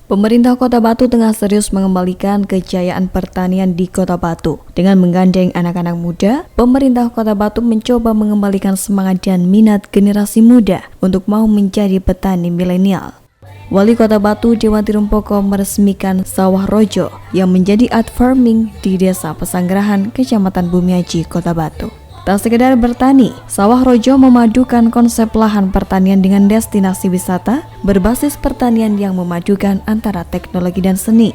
Pemerintah Kota Batu tengah serius mengembalikan kejayaan pertanian di Kota Batu. Dengan menggandeng anak-anak muda, pemerintah Kota Batu mencoba mengembalikan semangat dan minat generasi muda untuk mau menjadi petani milenial. Wali Kota Batu Dewanti Rumpoko meresmikan Sawah Rojo yang menjadi art farming di Desa Pesanggerahan, Kecamatan Bumiaji, Kota Batu. Tak sekedar bertani, Sawah Rojo memadukan konsep lahan pertanian dengan destinasi wisata berbasis pertanian yang memadukan antara teknologi dan seni.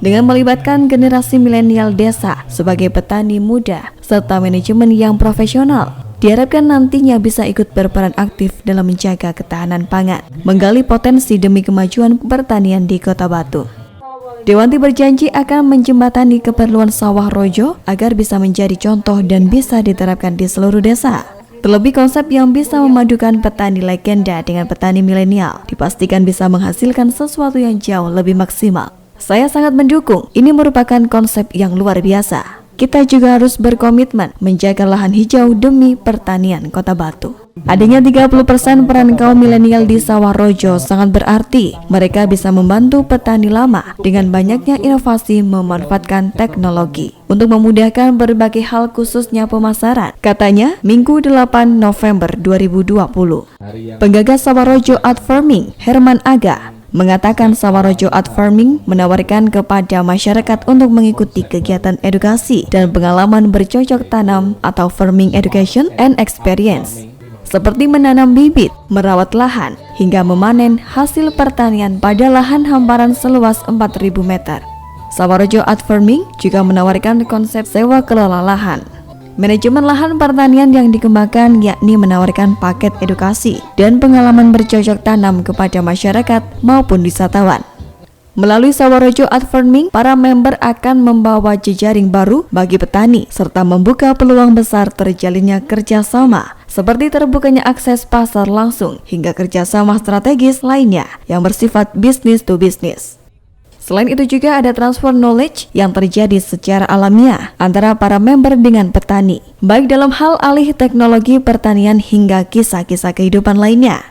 Dengan melibatkan generasi milenial desa sebagai petani muda serta manajemen yang profesional, diharapkan nantinya bisa ikut berperan aktif dalam menjaga ketahanan pangan, menggali potensi demi kemajuan pertanian di Kota Batu. Dewanti berjanji akan menjembatani keperluan Sawah Rojo agar bisa menjadi contoh dan bisa diterapkan di seluruh desa. Terlebih konsep yang bisa memadukan petani legenda dengan petani milenial dipastikan bisa menghasilkan sesuatu yang jauh lebih maksimal. Saya sangat mendukung, ini merupakan konsep yang luar biasa. Kita juga harus berkomitmen menjaga lahan hijau demi pertanian Kota Batu. Adanya 30% peran kaum milenial di Sawah Rojo sangat berarti. Mereka bisa membantu petani lama dengan banyaknya inovasi memanfaatkan teknologi untuk memudahkan berbagai hal khususnya pemasaran. Katanya Minggu 8 November 2020. Penggagas Sawah Rojo Art Farming, Herman Aga, mengatakan Sawah Rojo Art Farming menawarkan kepada masyarakat untuk mengikuti kegiatan edukasi dan pengalaman bercocok tanam atau farming education and experience, seperti menanam bibit, merawat lahan, hingga memanen hasil pertanian pada lahan hamparan seluas 4.000 meter. Sawah Rojo Art Farming juga menawarkan konsep sewa kelola lahan. Manajemen lahan pertanian yang dikembangkan yakni menawarkan paket edukasi dan pengalaman bercocok tanam kepada masyarakat maupun wisatawan. Melalui Sawah Rojo Art Farming, para member akan membawa jejaring baru bagi petani serta membuka peluang besar terjalinnya kerjasama seperti terbukanya akses pasar langsung hingga kerjasama strategis lainnya yang bersifat business to business. Selain itu juga ada transfer knowledge yang terjadi secara alamiah antara para member dengan petani, baik dalam hal alih teknologi pertanian hingga kisah-kisah kehidupan lainnya.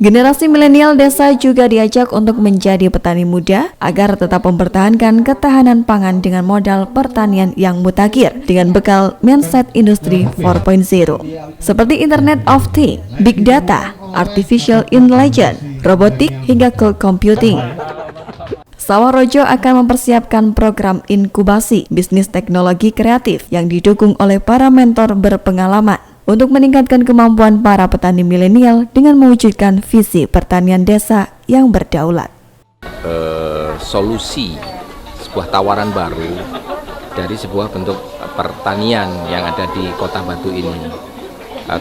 Generasi milenial desa juga diajak untuk menjadi petani muda agar tetap mempertahankan ketahanan pangan dengan modal pertanian yang mutakhir dengan bekal mindset industri 4.0 seperti Internet of Things, Big Data, Artificial Intelligence, robotik hingga cloud computing. Sawah Rojo akan mempersiapkan program inkubasi bisnis teknologi kreatif yang didukung oleh para mentor berpengalaman untuk meningkatkan kemampuan para petani milenial dengan mewujudkan visi pertanian desa yang berdaulat. Solusi sebuah tawaran baru dari sebuah bentuk pertanian yang ada di Kota Batu ini.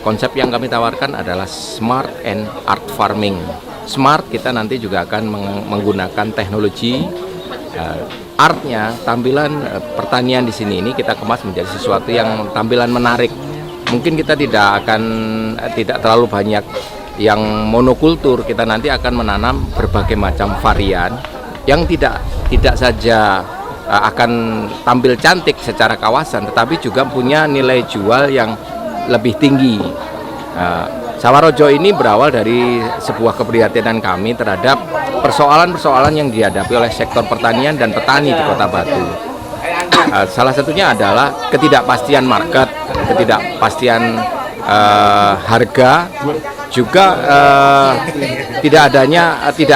Konsep yang kami tawarkan adalah Smart and Art Farming. Smart, kita nanti juga akan menggunakan teknologi, artnya, tampilan pertanian di sini ini kita kemas menjadi sesuatu yang tampilan menarik. Mungkin kita tidak terlalu banyak yang monokultur, kita nanti akan menanam berbagai macam varian yang tidak saja akan tampil cantik secara kawasan, tetapi juga punya nilai jual yang lebih tinggi. Sawah Rojo ini berawal dari sebuah keprihatinan kami terhadap persoalan-persoalan yang dihadapi oleh sektor pertanian dan petani di Kota Batu. Salah satunya adalah ketidakpastian market, ketidakpastian harga, juga tidak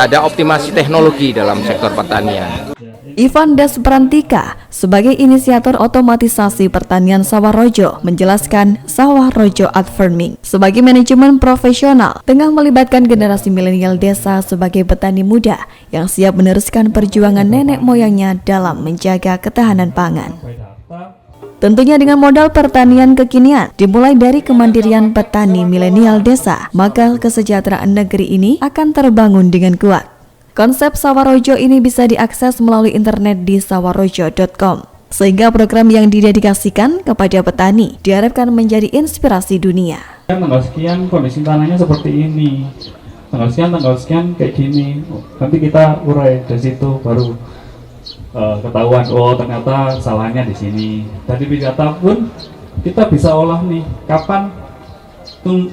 ada optimasi teknologi dalam sektor pertanian. Ivan Desperantika sebagai inisiator otomatisasi pertanian Sawah Rojo menjelaskan Sawah Rojo Art Farming sebagai manajemen profesional tengah melibatkan generasi milenial desa sebagai petani muda yang siap meneruskan perjuangan nenek moyangnya dalam menjaga ketahanan pangan. Tentunya dengan modal pertanian kekinian dimulai dari kemandirian petani milenial desa, maka kesejahteraan negeri ini akan terbangun dengan kuat. Konsep Sawah Rojo ini bisa diakses melalui internet di sawahrojo.com, sehingga program yang didedikasikan kepada petani diharapkan menjadi inspirasi dunia. Tanggal sekian kondisi tanahnya seperti ini, tanggal sekian kayak gini, nanti kita urai dari situ baru ketahuan, oh ternyata salahnya di sini. Dari Big Data pun kita bisa olah nih, kapan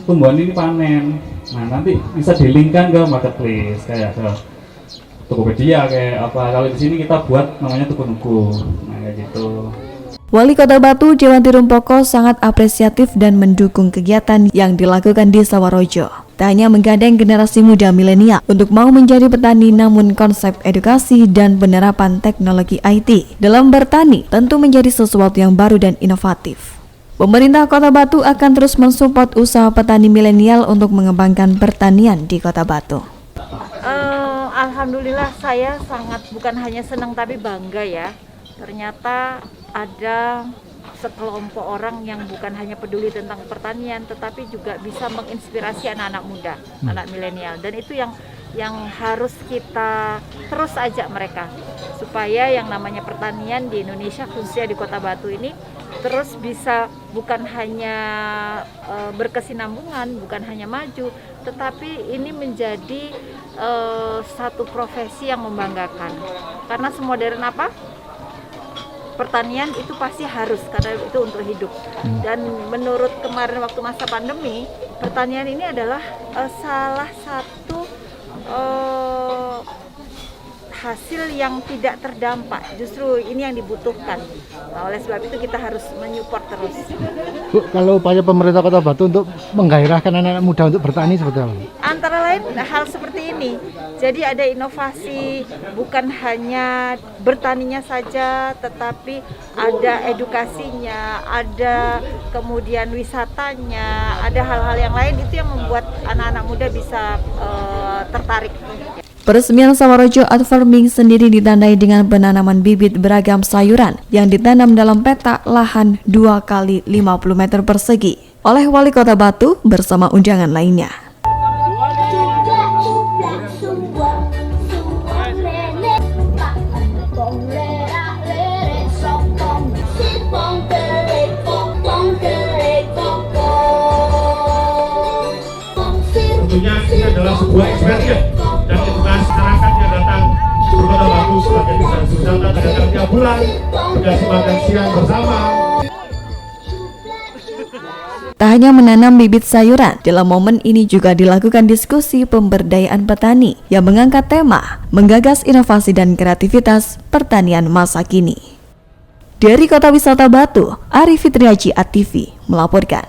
tumbuhan ini panen. Nah nanti bisa dilingkan ke marketplace kayak ke Tokopedia kayak apa. Kalau di sini kita buat namanya tuku-nuku. Nah, kayak gitu. Wali Kota Batu, Dewanti Rumpoko, sangat apresiatif dan mendukung kegiatan yang dilakukan di Sawarojo. Tak hanya menggandeng generasi muda milenial untuk mau menjadi petani, namun konsep edukasi dan penerapan teknologi IT dalam bertani tentu menjadi sesuatu yang baru dan inovatif. Pemerintah Kota Batu akan terus mensupport usaha petani milenial untuk mengembangkan pertanian di Kota Batu. Alhamdulillah saya sangat bukan hanya senang tapi bangga ya. Ternyata ada sekelompok orang yang bukan hanya peduli tentang pertanian tetapi juga bisa menginspirasi anak-anak muda, anak milenial, dan itu yang harus kita terus ajak mereka supaya yang namanya pertanian di Indonesia khususnya di Kota Batu ini terus bisa bukan hanya berkesinambungan, bukan hanya maju, tetapi ini menjadi satu profesi yang membanggakan karena semodern apa? Pertanian itu pasti harus karena itu untuk hidup. Dan menurut kemarin waktu masa pandemi, pertanian ini adalah salah satu hasil yang tidak terdampak. Justru ini yang dibutuhkan. Nah, oleh sebab itu kita harus menyupport terus. Bu, kalau upaya pemerintah Kota Batu untuk menggairahkan anak-anak muda untuk bertani seperti apa? Antara lain hal seperti ini. Jadi ada inovasi, bukan hanya bertaninya saja, tetapi ada edukasinya, ada kemudian wisatanya, ada hal-hal yang lain itu yang membuat anak-anak muda bisa tertarik. Peresmian Sawarojo Art Farming sendiri ditandai dengan penanaman bibit beragam sayuran yang ditanam dalam petak lahan 2 kali 50 meter persegi oleh Wali Kota Batu bersama undangan lainnya. Tentunya ini adalah sebuah experience dan edukasi masyarakat yang datang ke Kota Batu sebagai destinasi wisata datang tiap bulan, dikasih makan siang bersama. Tak hanya menanam bibit sayuran, dalam momen ini juga dilakukan diskusi pemberdayaan petani yang mengangkat tema menggagas inovasi dan kreativitas pertanian masa kini. Dari Kota Wisata Batu, Arif Fitriaji, ATV melaporkan.